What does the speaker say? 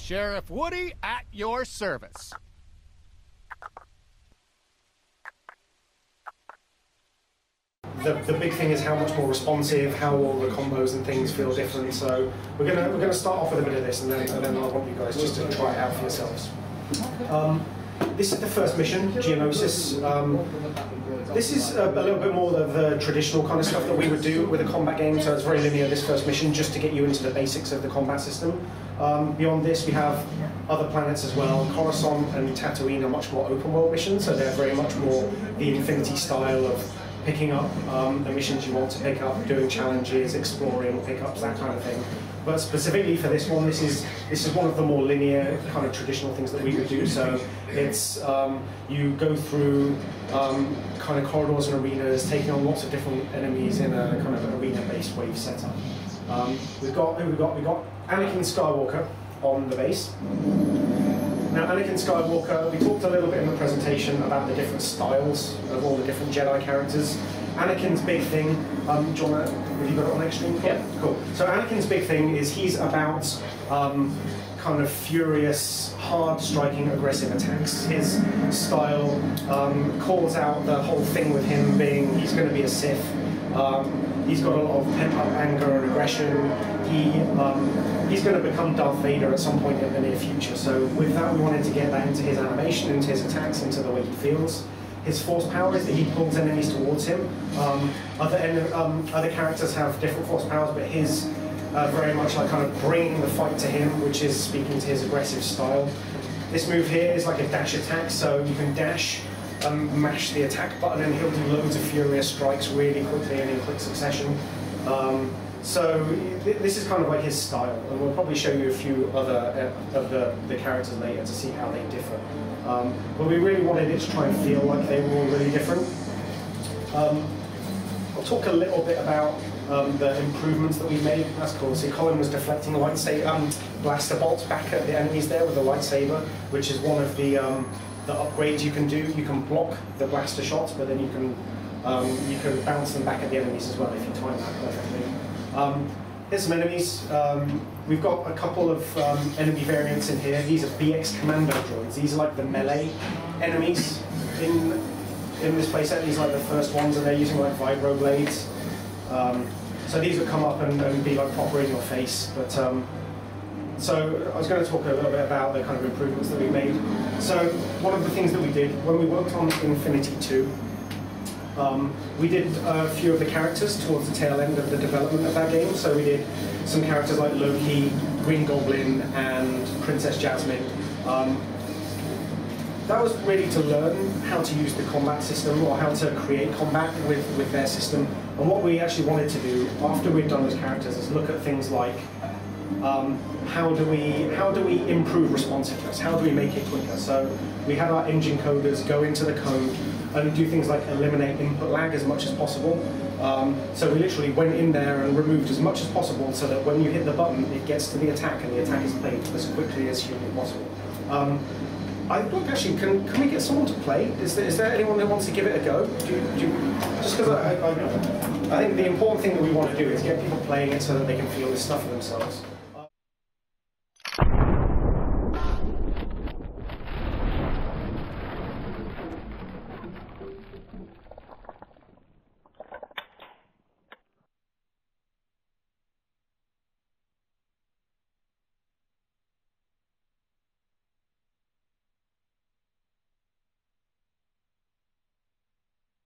Sheriff Woody at your service. The big thing is how much more responsive, how all the combos and things feel different. So we're gonna start off with a bit of this, and then I want you guys just to try it out for yourselves. This is the first mission, Geonosis. This is a little bit more of the traditional kind of stuff that we would do with a combat game, so it's very linear, this first mission, just to get you into the basics of the combat system. Beyond this, we have other planets as well. Coruscant and Tatooine are much more open world missions, so they're very much more the Infinity style of picking up the missions you want to pick up, doing challenges, exploring pickups, that kind of thing. But specifically for this one, this is one of the more linear kind of traditional things that we would do. So it's you go through kind of corridors and arenas, taking on lots of different enemies in a kind of arena-based wave setup. We've got Anakin Skywalker on the base. Now, Anakin Skywalker, we talked a little bit in the presentation about the different styles of all the different Jedi characters. Anakin's big thing, have you got it on next stream? Yeah. Cool. So Anakin's big thing is he's about kind of furious, hard-striking, aggressive attacks. His style calls out the whole thing with him being he's going to be a Sith. He's got a lot of pent-up anger and aggression. He's going to become Darth Vader at some point in the near future. So with that, we wanted to get that into his animation, into his attacks, into the way he feels. His force power is that he pulls enemies towards him. Other characters have different force powers, but his very much like kind of bringing the fight to him, which is speaking to his aggressive style. This move here is like a dash attack, so you can dash, mash the attack button, and he'll do loads of furious strikes really quickly and in quick succession. So this is kind of like his style, and we'll probably show you a few other of the characters later to see how they differ. But we really wanted it to try and feel like they were all really different. I'll talk a little bit about the improvements that we made. That's cool. See, Colin was deflecting a lightsaber, blaster bolts back at the enemies there with a lightsaber, which is one of the upgrades you can do. You can block the blaster shots, but then you can bounce them back at the enemies as well if you time that perfectly. Here's some enemies. We've got a couple of enemy variants in here. These are BX Commando droids. These are like the melee enemies in this playset. These are like the first ones, and they're using like vibro blades. So these would come up and be like proper in your face. But so I was going to talk a little bit about the kind of improvements that we made. So one of the things that we did when we worked on Infinity 2, we did a few of the characters towards the tail end of the development of that game. So we did some characters like Loki, Green Goblin, and Princess Jasmine. That was really to learn how to use the combat system, or how to create combat with their system. And what we actually wanted to do after we'd done those characters is look at things like how do we improve responsiveness? How do we make it quicker? So we had our engine coders go into the code and do things like eliminate input lag as much as possible. So we literally went in there and removed as much as possible so that when you hit the button, it gets to the attack and the attack is played as quickly as humanly possible. Actually, can we get someone to play? Is there anyone that wants to give it a go? Just because I think the important thing that we want to do is get people playing it so that they can feel this stuff for themselves.